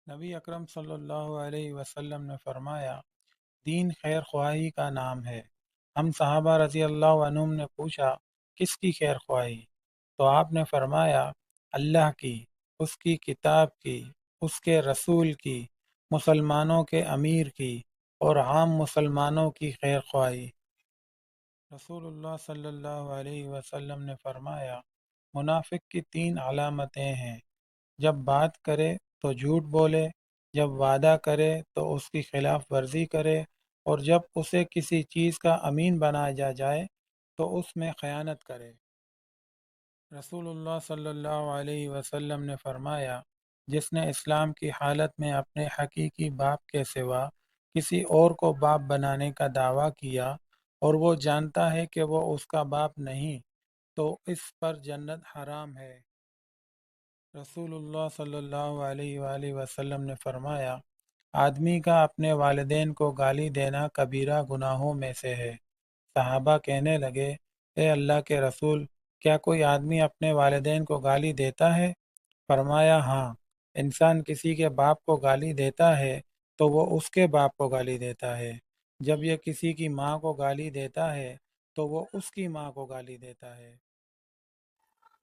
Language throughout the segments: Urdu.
نبی اکرم صلی اللہ علیہ وسلم نے فرمایا، دین خیر خواہی کا نام ہے۔ ہم صحابہ رضی اللہ عنہم نے پوچھا، کس کی خیر خواہی؟ تو آپ نے فرمایا، اللہ کی، اس کی کتاب کی، اس کے رسول کی، مسلمانوں کے امیر کی اور عام مسلمانوں کی خیر خواہی۔ رسول اللہ صلی اللہ علیہ وسلم نے فرمایا، منافق کی 3 علامتیں ہیں: جب بات کرے تو جھوٹ بولے، جب وعدہ کرے تو اس کی خلاف ورزی کرے، اور جب اسے کسی چیز کا امین بنایا جائے تو اس میں خیانت کرے۔ رسول اللہ صلی اللہ علیہ وسلم نے فرمایا، جس نے اسلام کی حالت میں اپنے حقیقی باپ کے سوا کسی اور کو باپ بنانے کا دعویٰ کیا اور وہ جانتا ہے کہ وہ اس کا باپ نہیں، تو اس پر جنت حرام ہے۔ رسول اللہ صلی اللہ علیہ وآلہ وسلم نے فرمایا، آدمی کا اپنے والدین کو گالی دینا کبیرہ گناہوں میں سے ہے۔ صحابہ کہنے لگے، اے اللہ کے رسول، کیا کوئی آدمی اپنے والدین کو گالی دیتا ہے؟ فرمایا، ہاں، انسان کسی کے باپ کو گالی دیتا ہے تو وہ اس کے باپ کو گالی دیتا ہے۔ جب یہ کسی کی ماں کو گالی دیتا ہے تو وہ اس کی ماں کو گالی دیتا ہے۔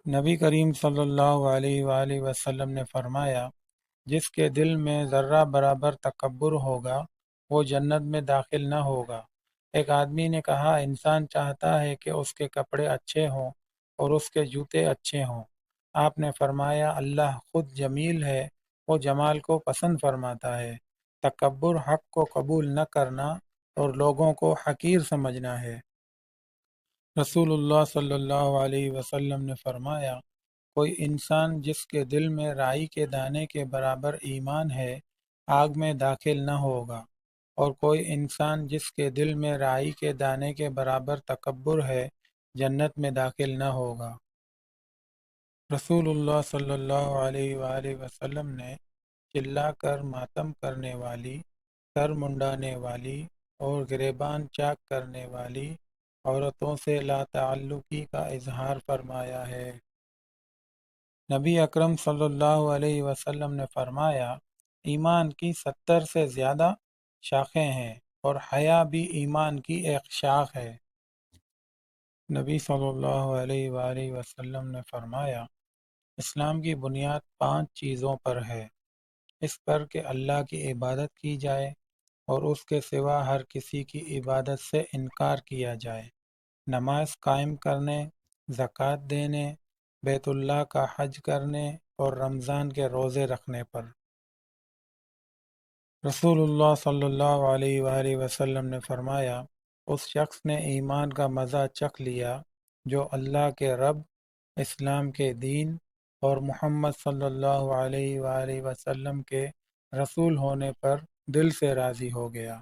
نبی کریم صلی اللہ علیہ وآلہ وسلم نے فرمایا، جس کے دل میں ذرہ برابر تکبر ہوگا وہ جنت میں داخل نہ ہوگا۔ ایک آدمی نے کہا، انسان چاہتا ہے کہ اس کے کپڑے اچھے ہوں اور اس کے جوتے اچھے ہوں۔ آپ نے فرمایا، اللہ خود جمیل ہے، وہ جمال کو پسند فرماتا ہے۔ تکبر حق کو قبول نہ کرنا اور لوگوں کو حقیر سمجھنا ہے۔ رسول اللہ صلی اللہ علیہ وسلم نے فرمایا، کوئی انسان جس کے دل میں رائی کے دانے کے برابر ایمان ہے آگ میں داخل نہ ہوگا، اور کوئی انسان جس کے دل میں رائی کے دانے کے برابر تکبر ہے جنت میں داخل نہ ہوگا۔ رسول اللہ صلی اللہ علیہ وآلہ وسلم نے چلا کر ماتم کرنے والی، سر منڈانے والی اور گریبان چاک کرنے والی عورتوں سے لا تعلقی کا اظہار فرمایا ہے۔ نبی اکرم صلی اللہ علیہ وسلم نے فرمایا، ایمان کی 70 سے زیادہ شاخیں ہیں اور حیا بھی ایمان کی ایک شاخ ہے۔ نبی صلی اللہ علیہ وآلہ وسلم نے فرمایا، اسلام کی بنیاد 5 چیزوں پر ہے۔ اس پر کہ اللہ کی عبادت کی جائے اور اس کے سوا ہر کسی کی عبادت سے انکار کیا جائے، نماز قائم کرنے، زکوٰۃ دینے، بیت اللہ کا حج کرنے اور رمضان کے روزے رکھنے پر۔ رسول اللہ صلی اللہ علیہ وآلہ وسلم نے فرمایا، اس شخص نے ایمان کا مزہ چکھ لیا جو اللہ کے رب، اسلام کے دین اور محمد صلی اللہ علیہ وآلہ وسلم کے رسول ہونے پر دل سے راضی ہو گیا۔